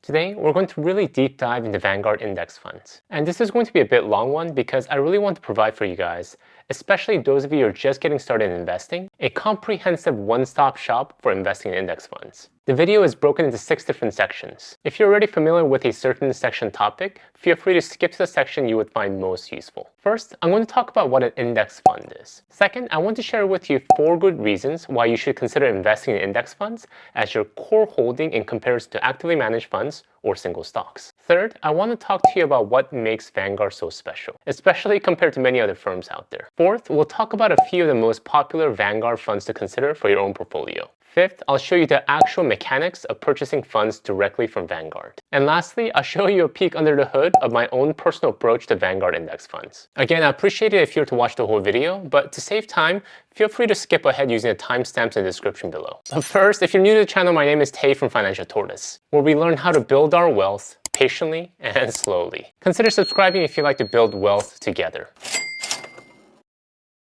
Today, we're going to really deep dive into Vanguard index funds. And this is going to be a bit long one because I really want to provide for you guys, especially those of you who are just getting started in investing, a comprehensive one-stop shop for investing in index funds. The video is broken into 6 different sections. If you're already familiar with a certain section topic, feel free to skip to the section you would find most useful. First, I'm going to talk about what an index fund is. Second, I want to share with you 4 good reasons why you should consider investing in index funds as your core holding in comparison to actively managed funds or single stocks. Third, I want to talk to you about what makes Vanguard so special, especially compared to many other firms out there. Fourth, we'll talk about a few of the most popular Vanguard funds to consider for your own portfolio. Fifth, I'll show you the actual mechanics of purchasing funds directly from Vanguard. And lastly, I'll show you a peek under the hood of my own personal approach to Vanguard index funds. Again, I appreciate it if you were to watch the whole video, but to save time, feel free to skip ahead using the timestamps in the description below. But first, if you're new to the channel, my name is Tay from Financial Tortoise, where we learn how to build our wealth patiently and slowly. Consider subscribing if you like to build wealth together.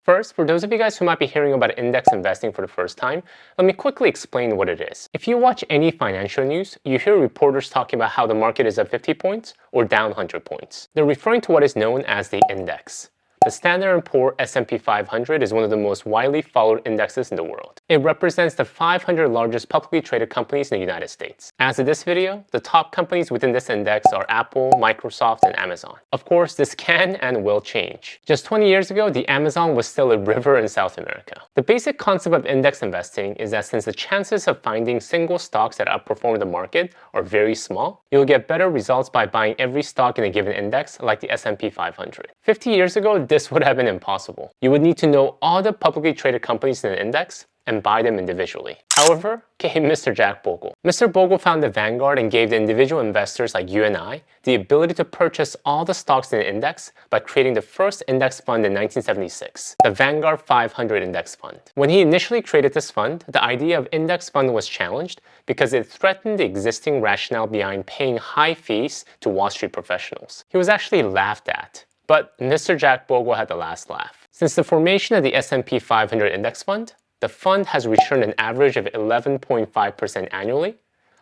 First, for those of you guys who might be hearing about index investing for the first time, let me quickly explain what it is. If you watch any financial news, you hear reporters talking about how the market is up 50 points or down 100 points. They're referring to what is known as the index. The Standard & Poor's S&P 500 is one of the most widely followed indexes in the world. It represents the 500 largest publicly traded companies in the United States. As of this video, the top companies within this index are Apple, Microsoft, and Amazon. Of course, this can and will change. Just 20 years ago, the Amazon was still a river in South America. The basic concept of index investing is that since the chances of finding single stocks that outperform the market are very small, you'll get better results by buying every stock in a given index like the S&P 500. 50 years ago, this would have been impossible. You would need to know all the publicly traded companies in an index and buy them individually. However, came Mr. Jack Bogle. Mr. Bogle founded Vanguard and gave the individual investors like you and I the ability to purchase all the stocks in the index by creating the first index fund in 1976, the Vanguard 500 Index Fund. When he initially created this fund, the idea of index fund was challenged because it threatened the existing rationale behind paying high fees to Wall Street professionals. He was actually laughed at. But Mr. Jack Bogle had the last laugh. Since the formation of the S&P 500 Index Fund, the fund has returned an average of 11.5% annually,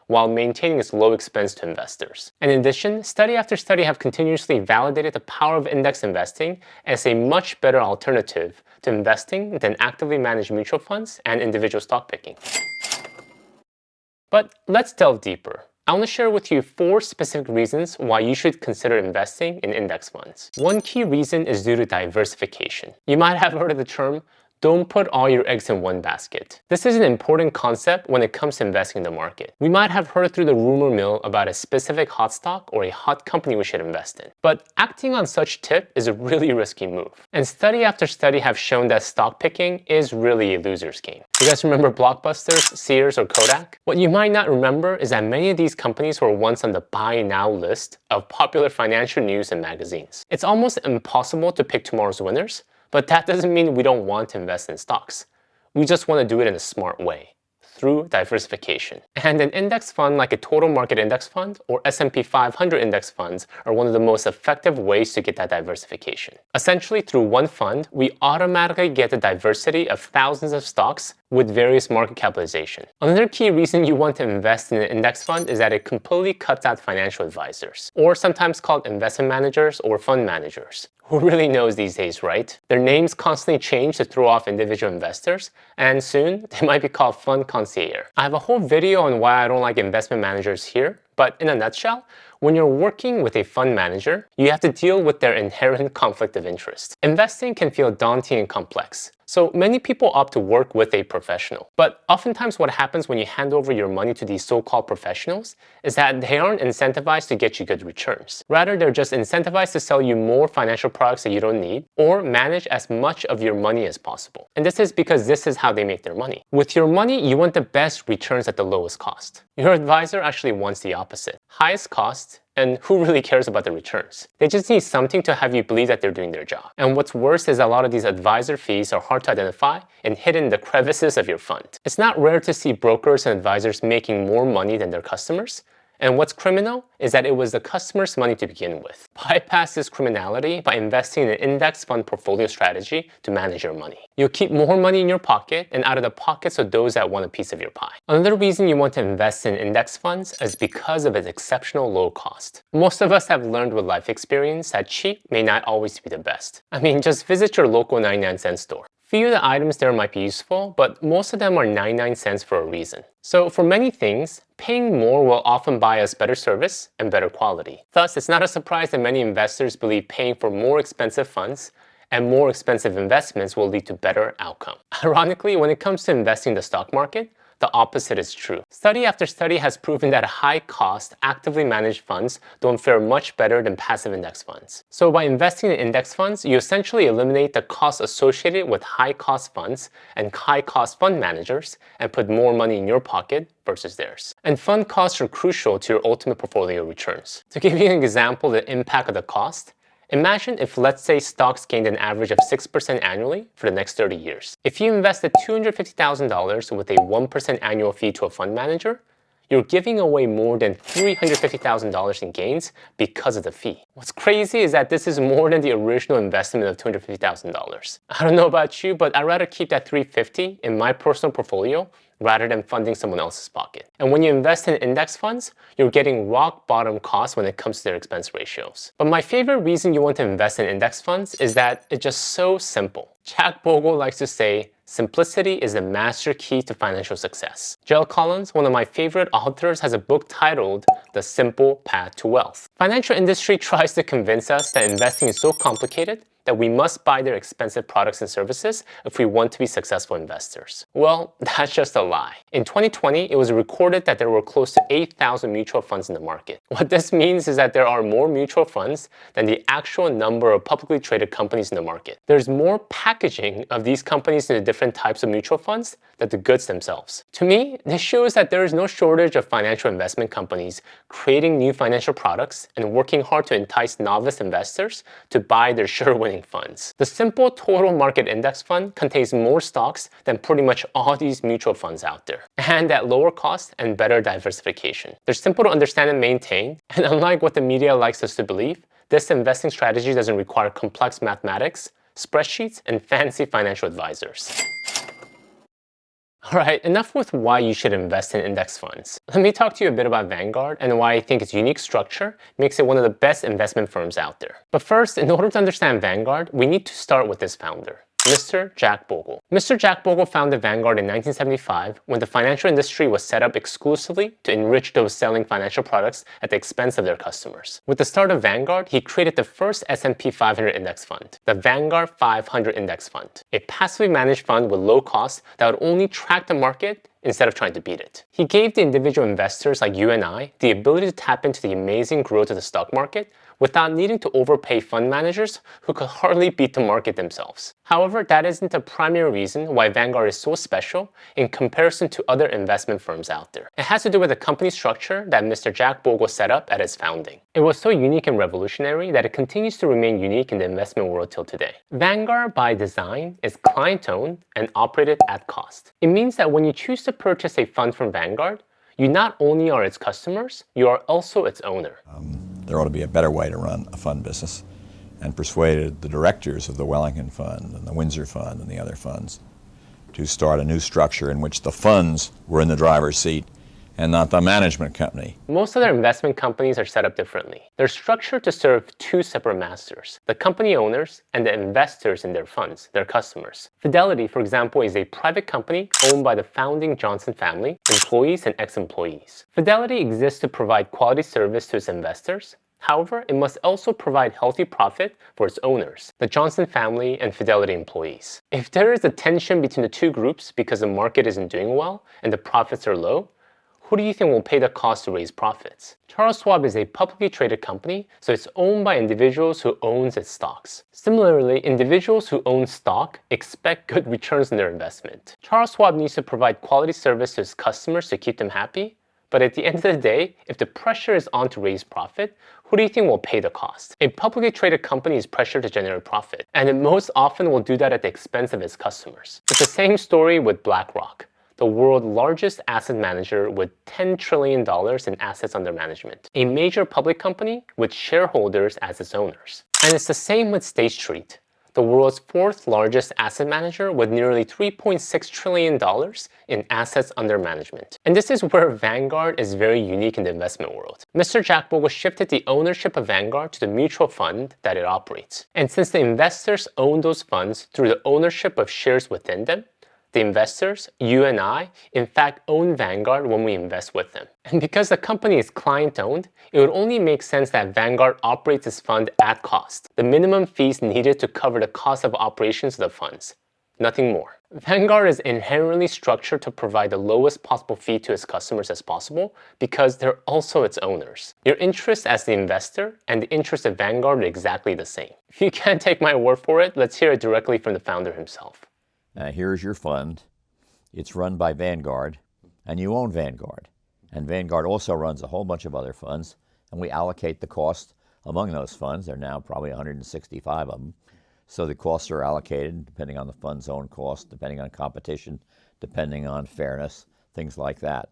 while maintaining its low expense to investors. In addition, study after study have continuously validated the power of index investing as a much better alternative to investing than actively managed mutual funds and individual stock picking. But let's delve deeper. I want to share with you 4 specific reasons why you should consider investing in index funds. One key reason is due to diversification. You might have heard of the term, don't put all your eggs in one basket. This is an important concept when it comes to investing in the market. We might have heard through the rumor mill about a specific hot stock or a hot company we should invest in. But acting on such tip is a really risky move. And study after study have shown that stock picking is really a loser's game. You guys remember Blockbusters, Sears, or Kodak? What you might not remember is that many of these companies were once on the buy now list of popular financial news and magazines. It's almost impossible to pick tomorrow's winners, but that doesn't mean we don't want to invest in stocks. We just want to do it in a smart way, through diversification. And an index fund like a total market index fund or S&P 500 index funds are one of the most effective ways to get that diversification. Essentially, through one fund, we automatically get the diversity of thousands of stocks with various market capitalization. Another key reason you want to invest in an index fund is that it completely cuts out financial advisors, or sometimes called investment managers or fund managers. Who really knows these days, right? Their names constantly change to throw off individual investors, and soon they might be called fund concierge. I have a whole video on why I don't like investment managers here, but in a nutshell, when you're working with a fund manager, you have to deal with their inherent conflict of interest. Investing can feel daunting and complex, so many people opt to work with a professional. But oftentimes what happens when you hand over your money to these so-called professionals is that they aren't incentivized to get you good returns. Rather, they're just incentivized to sell you more financial products that you don't need or manage as much of your money as possible. And this is because this is how they make their money. With your money, you want the best returns at the lowest cost. Your advisor actually wants the opposite. Highest cost, and who really cares about the returns? They just need something to have you believe that they're doing their job. And what's worse is a lot of these advisor fees are hard to identify and hidden in the crevices of your fund. It's not rare to see brokers and advisors making more money than their customers, And what's criminal is that it was the customer's money to begin with. Bypass this criminality by investing in an index fund portfolio strategy to manage your money. You'll keep more money in your pocket and out of the pockets of those that want a piece of your pie. Another reason you want to invest in index funds is because of its exceptional low cost. Most of us have learned with life experience that cheap may not always be the best. I mean, just visit your local 99-cent store. Few of the items there might be useful, but most of them are 99 cents for a reason. So for many things, paying more will often buy us better service and better quality. Thus, it's not a surprise that many investors believe paying for more expensive funds and more expensive investments will lead to better outcome. Ironically, when it comes to investing in the stock market, the opposite is true. Study after study has proven that high-cost, actively managed funds don't fare much better than passive index funds. So by investing in index funds, you essentially eliminate the costs associated with high-cost funds and high-cost fund managers and put more money in your pocket versus theirs. And fund costs are crucial to your ultimate portfolio returns. To give you an example of the impact of the cost, imagine if, let's say, stocks gained an average of 6% annually for the next 30 years. If you invested $250,000 with a 1% annual fee to a fund manager, you're giving away more than $350,000 in gains because of the fee. What's crazy is that this is more than the original investment of $250,000. I don't know about you, but I'd rather keep that $350,000 in my personal portfolio rather than funding someone else's pocket. And when you invest in index funds, you're getting rock bottom costs when it comes to their expense ratios. But my favorite reason you want to invest in index funds is that it's just so simple. Jack Bogle likes to say, simplicity is the master key to financial success. Jill Collins, one of my favorite authors, has a book titled The Simple Path to Wealth. Financial industry tries to convince us that investing is so complicated that we must buy their expensive products and services if we want to be successful investors. Well, that's just a lie. In 2020, it was recorded that there were close to 8,000 mutual funds in the market. What this means is that there are more mutual funds than the actual number of publicly traded companies in the market. There's more packaging of these companies into different types of mutual funds than the goods themselves. To me, this shows that there is no shortage of financial investment companies creating new financial products and working hard to entice novice investors to buy their sure-winning funds. The simple total market index fund contains more stocks than pretty much all these mutual funds out there, and at lower cost and better diversification. They're simple to understand and maintain, and unlike what the media likes us to believe, this investing strategy doesn't require complex mathematics, spreadsheets, and fancy financial advisors. Alright, enough with why you should invest in index funds. Let me talk to you a bit about Vanguard and why I think its unique structure makes it one of the best investment firms out there. But first, in order to understand Vanguard, we need to start with its founder, Mr. Jack Bogle. Mr. Jack Bogle founded Vanguard in 1975 when the financial industry was set up exclusively to enrich those selling financial products at the expense of their customers. With the start of Vanguard, he created the first S&P 500 index fund, the Vanguard 500 Index Fund, a passively managed fund with low cost that would only track the market instead of trying to beat it. He gave the individual investors like you and I the ability to tap into the amazing growth of the stock market without needing to overpay fund managers who could hardly beat the market themselves. However, that isn't the primary reason why Vanguard is so special in comparison to other investment firms out there. It has to do with the company structure that Mr. Jack Bogle set up at its founding. It was so unique and revolutionary that it continues to remain unique in the investment world till today. Vanguard, by design, is client-owned and operated at cost. It means that when you choose to purchase a fund from Vanguard, you not only are its customers, you are also its owner. There ought to be a better way to run a fund business, and persuaded the directors of the Wellington Fund and the Windsor Fund and the other funds to start a new structure in which the funds were in the driver's seat and not the management company. Most other investment companies are set up differently. They're structured to serve two separate masters, the company owners and the investors in their funds, their customers. Fidelity, for example, is a private company owned by the founding Johnson family, employees and ex-employees. Fidelity exists to provide quality service to its investors. However, it must also provide healthy profit for its owners, the Johnson family and Fidelity employees. If there is a tension between the two groups because the market isn't doing well and the profits are low, who do you think will pay the cost to raise profits? Charles Schwab is a publicly traded company, so it's owned by individuals who own its stocks. Similarly, individuals who own stock expect good returns on their investment. Charles Schwab needs to provide quality service to its customers to keep them happy, but at the end of the day, if the pressure is on to raise profit, who do you think will pay the cost? A publicly traded company is pressured to generate profit, and it most often will do that at the expense of its customers. It's the same story with BlackRock. the world's largest asset manager with $10 trillion in assets under management, a major public company with shareholders as its owners. And it's the same with State Street, the world's fourth largest asset manager with nearly $3.6 trillion in assets under management. And this is where Vanguard is very unique in the investment world. Mr. Jack Bogle shifted the ownership of Vanguard to the mutual fund that it operates. And since the investors own those funds through the ownership of shares within them, the investors, you and I, in fact own Vanguard when we invest with them. And because the company is client-owned, it would only make sense that Vanguard operates its fund at cost, the minimum fees needed to cover the cost of operations of the funds. Nothing more. Vanguard is inherently structured to provide the lowest possible fee to its customers as possible because they're also its owners. Your interest as the investor and the interest of Vanguard are exactly the same. If you can't take my word for it, let's hear it directly from the founder himself. Here's your fund. It's run by Vanguard, and you own Vanguard. And Vanguard also runs a whole bunch of other funds, and we allocate the cost among those funds. There are now probably 165 of them. So the costs are allocated depending on the fund's own cost, depending on competition, depending on fairness, things like that.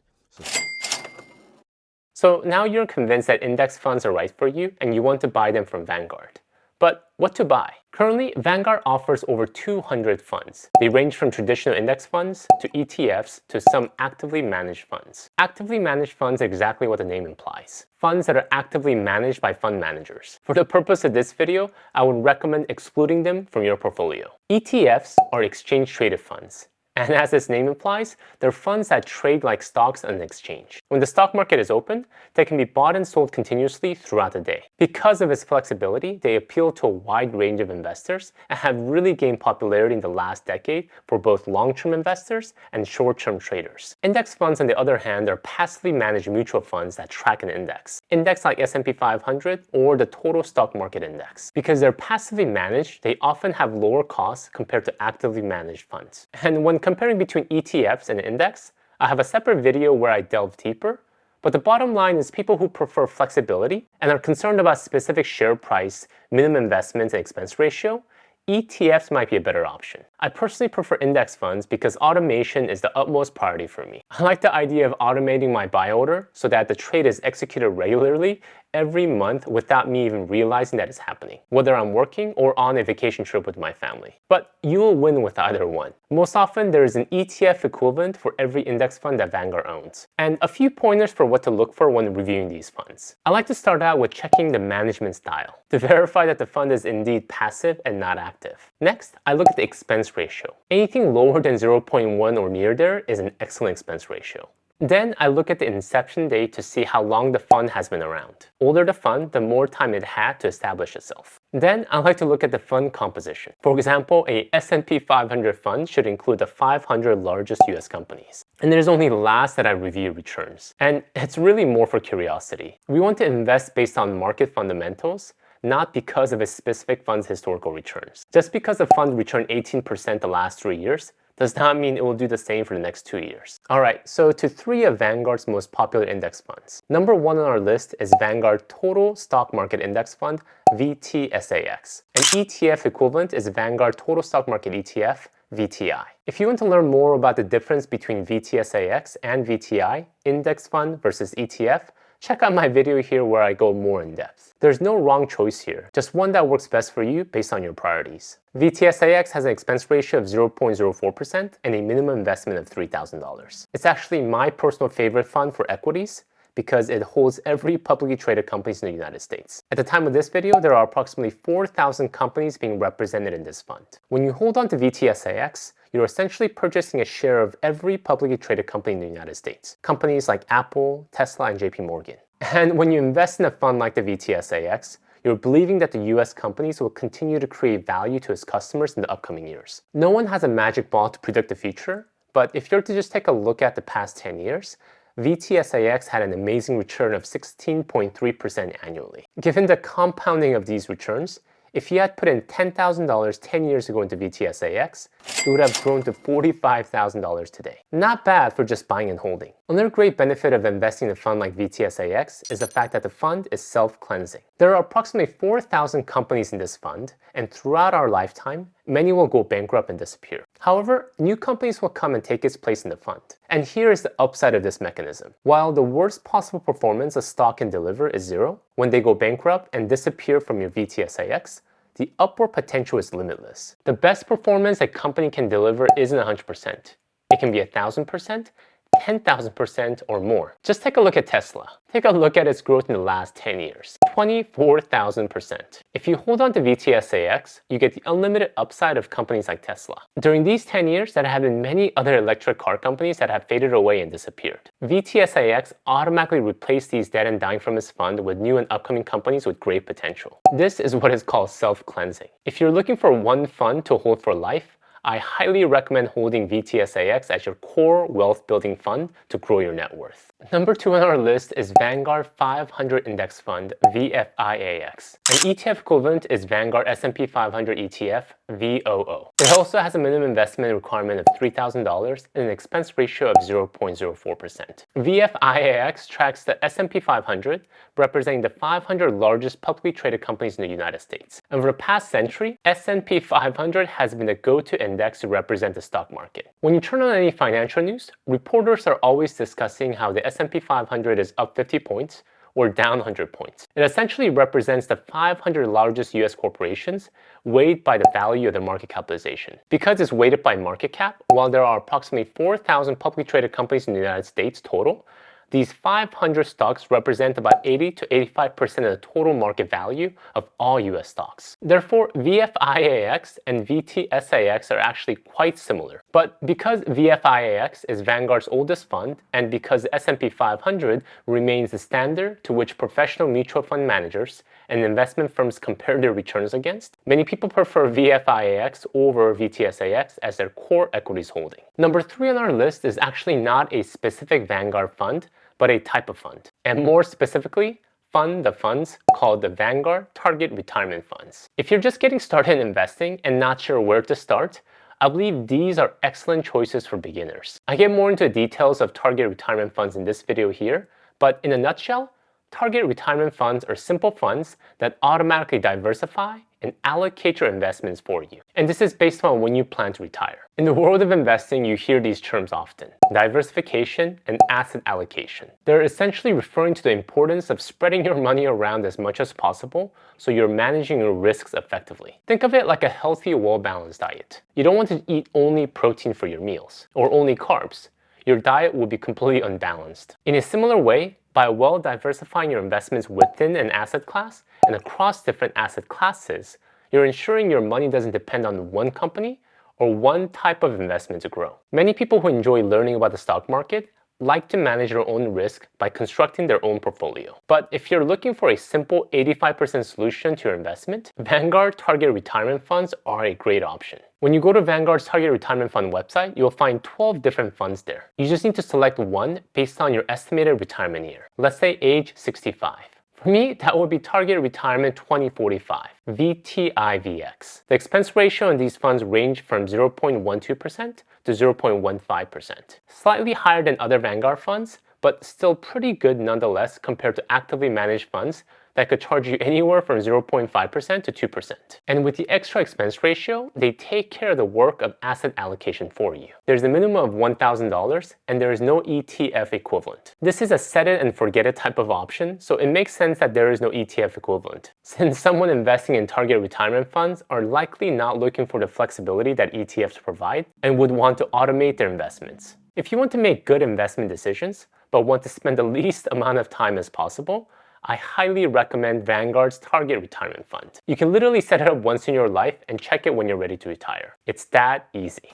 So now you're convinced that index funds are right for you, and you want to buy them from Vanguard. But what to buy? Currently, Vanguard offers over 200 funds. They range from traditional index funds to ETFs to some actively managed funds. Actively managed funds are exactly what the name implies. Funds that are actively managed by fund managers. For the purpose of this video, I would recommend excluding them from your portfolio. ETFs are exchange-traded funds. And as its name implies, they're funds that trade like stocks on an exchange. When the stock market is open, they can be bought and sold continuously throughout the day. Because of its flexibility, they appeal to a wide range of investors and have really gained popularity in the last decade for both long-term investors and short-term traders. Index funds, on the other hand, are passively managed mutual funds that track an index. Index like S&P 500 or the total stock market index. Because they're passively managed, they often have lower costs compared to actively managed funds. And when comparing between ETFs and an index, I have a separate video where I delve deeper, but the bottom line is people who prefer flexibility and are concerned about specific share price, minimum investments, and expense ratio, ETFs might be a better option. I personally prefer index funds because automation is the utmost priority for me. I like the idea of automating my buy order so that the trade is executed regularly every month without me even realizing that it's happening, whether I'm working or on a vacation trip with my family. But you'll win with either one. Most often, there is an ETF equivalent for every index fund that Vanguard owns. And a few pointers for what to look for when reviewing these funds. I like to start out with checking the management style to verify that the fund is indeed passive and not active. Next, I look at the expense ratio. Anything lower than 0.1 or near there is an excellent expense ratio. Then I look at the inception date to see how long the fund has been around. Older the fund, the more time it had to establish itself. Then I like to look at the fund composition. For example, a S&P 500 fund should include the 500 largest US companies. And it is only last that I review returns. And it's really more for curiosity. We want to invest based on market fundamentals, not because of a specific fund's historical returns. Just because the fund returned 18% the last 3 years, does not mean it will do the same for the next 2 years. Alright, so to 3 of Vanguard's most popular index funds. Number 1 on our list is Vanguard Total Stock Market Index Fund, VTSAX. An ETF equivalent is Vanguard Total Stock Market ETF, VTI. If you want to learn more about the difference between VTSAX and VTI, index fund versus ETF, check out my video here where I go more in depth. There's no wrong choice here, just one that works best for you based on your priorities. VTSAX has an expense ratio of 0.04% and a minimum investment of $3,000. It's actually my personal favorite fund for equities because it holds every publicly traded companies in the United States. At the time of this video, there are approximately 4,000 companies being represented in this fund. When you hold on to VTSAX, you're essentially purchasing a share of every publicly traded company in the United States. Companies like Apple, Tesla, and JP Morgan. And when you invest in a fund like the VTSAX, you're believing that the US companies will continue to create value to its customers in the upcoming years. No one has a magic ball to predict the future, but if you're to just take a look at the past 10 years, VTSAX had an amazing return of 16.3% annually. Given the compounding of these returns, if you had put in $10,000 10 years ago into VTSAX, it would have grown to $45,000 today. Not bad for just buying and holding. Another great benefit of investing in a fund like VTSAX is the fact that the fund is self-cleansing. There are approximately 4,000 companies in this fund, and throughout our lifetime, many will go bankrupt and disappear. However, new companies will come and take its place in the fund. And here is the upside of this mechanism. While the worst possible performance a stock can deliver is 0, when they go bankrupt and disappear from your VTSAX, the upward potential is limitless. The best performance a company can deliver isn't 100%. It can be 1,000%, 10,000% or more. Just take a look at Tesla. Take a look at its growth in the last 10 years. 24,000%. If you hold on to VTSAX, you get the unlimited upside of companies like Tesla. During these 10 years, there have been many other electric car companies that have faded away and disappeared. VTSAX automatically replaced these dead and dying from its fund with new and upcoming companies with great potential. This is what is called self-cleansing. If you're looking for one fund to hold for life, I highly recommend holding VTSAX as your core wealth building fund to grow your net worth. Number 2 on our list is Vanguard 500 Index Fund, VFIAX. An ETF equivalent is Vanguard S&P 500 ETF, VOO. It also has a minimum investment requirement of $3,000 and an expense ratio of 0.04%. VFIAX tracks the S&P 500, representing the 500 largest publicly traded companies in the United States. Over the past century, S&P 500 has been the go-to index to represent the stock market. When you turn on any financial news, reporters are always discussing how the S&P 500 is up 50 points or down 100 points. It essentially represents the 500 largest US corporations weighed by the value of their market capitalization. Because it's weighted by market cap, while there are approximately 4,000 publicly traded companies in the United States total, these 500 stocks represent about 80 to 85% of the total market value of all US stocks. Therefore, VFIAX and VTSAX are actually quite similar. But because VFIAX is Vanguard's oldest fund, and because the S&P 500 remains the standard to which professional mutual fund managers and investment firms compare their returns against, many people prefer VFIAX over VTSAX as their core equities holding. Number 3 on our list is actually not a specific Vanguard fund, but a type of fund. And more specifically, fund the funds called the Vanguard Target Retirement Funds. If you're just getting started in investing and not sure where to start, I believe these are excellent choices for beginners. I get more into the details of target retirement funds in this video here, but in a nutshell, target retirement funds are simple funds that automatically diversify and allocate your investments for you. And this is based on when you plan to retire. In the world of investing, you hear these terms often: diversification and asset allocation. They're essentially referring to the importance of spreading your money around as much as possible so you're managing your risks effectively. Think of it like a healthy, well-balanced diet. You don't want to eat only protein for your meals or only carbs. Your diet will be completely unbalanced. In a similar way, by well diversifying your investments within an asset class and across different asset classes, you're ensuring your money doesn't depend on one company or one type of investment to grow. Many people who enjoy learning about the stock market like to manage their own risk by constructing their own portfolio. But if you're looking for a simple 85% solution to your investment, Vanguard Target Retirement Funds are a great option. When you go to Vanguard's Target Retirement Fund website, you'll find 12 different funds there. You just need to select one based on your estimated retirement year. Let's say age 65. For me, that would be Target Retirement 2045, VTIVX. The expense ratio in these funds range from 0.12% to 0.15%. Slightly higher than other Vanguard funds, but still pretty good nonetheless compared to actively managed funds that could charge you anywhere from 0.5% to 2%. And with the extra expense ratio, they take care of the work of asset allocation for you. There's a minimum of $1,000 and there is no ETF equivalent. This is a set it and forget it type of option, so it makes sense that there is no ETF equivalent, since someone investing in target retirement funds are likely not looking for the flexibility that ETFs provide and would want to automate their investments. If you want to make good investment decisions, but want to spend the least amount of time as possible, I highly recommend Vanguard's Target Retirement Fund. You can literally set it up once in your life and check it when you're ready to retire. It's that easy.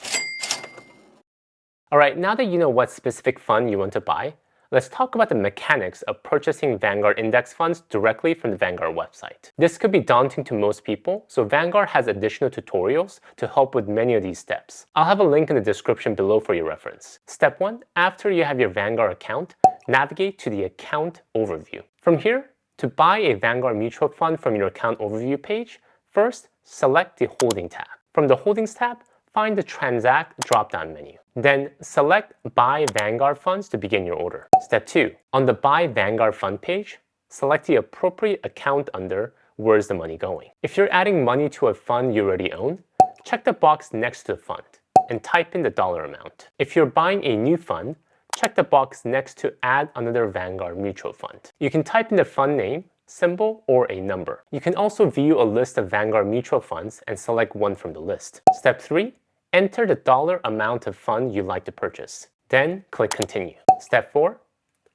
Alright, now that you know what specific fund you want to buy, let's talk about the mechanics of purchasing Vanguard index funds directly from the Vanguard website. This could be daunting to most people, so Vanguard has additional tutorials to help with many of these steps. I'll have a link in the description below for your reference. Step 1, after you have your Vanguard account, navigate to the Account Overview. From here, to buy a Vanguard mutual fund from your Account Overview page, first select the Holding tab. From the Holdings tab, find the Transact drop-down menu. Then select Buy Vanguard Funds to begin your order. Step 2, on the Buy Vanguard Fund page, select the appropriate account under Where's the Money Going. If you're adding money to a fund you already own, check the box next to the fund. and type in the dollar amount. If you're buying a new fund, check the box next to add another Vanguard mutual fund. You can type in the fund name, symbol, or a number. You can also view a list of Vanguard mutual funds and select one from the list. Step 3. Enter the dollar amount of fund you'd like to purchase. Then click Continue. Step 4.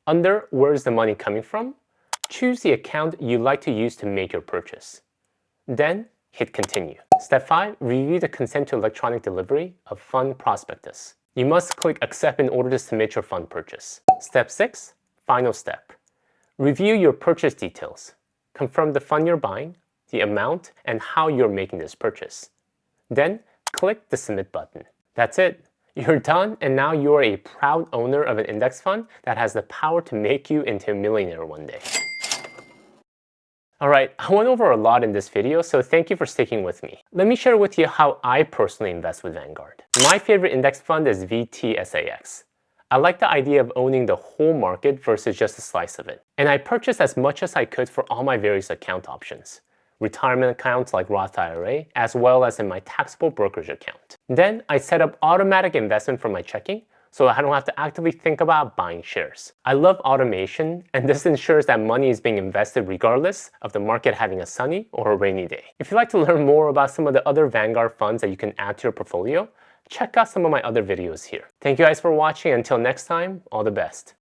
Under Where's the money coming from? Choose the account you'd like to use to make your purchase. Then hit Continue. Step 5. Review the consent to electronic delivery of fund prospectus. You must click Accept in order to submit your fund purchase. Step 6. Final step. Review your purchase details. Confirm the fund you're buying, the amount, and how you're making this purchase. Then click the Submit button. That's it. You're done, and now you're a proud owner of an index fund that has the power to make you into a millionaire one day. Alright, I went over a lot in this video, so thank you for sticking with me. Let me share with you how I personally invest with Vanguard. My favorite index fund is VTSAX. I like the idea of owning the whole market versus just a slice of it. And I purchased as much as I could for all my various account options. Retirement accounts like Roth IRA, as well as in my taxable brokerage account. Then I set up automatic investment for my checking, so I don't have to actively think about buying shares. I love automation, and this ensures that money is being invested regardless of the market having a sunny or a rainy day. If you'd like to learn more about some of the other Vanguard funds that you can add to your portfolio, check out some of my other videos here. Thank you guys for watching. Until next time, all the best.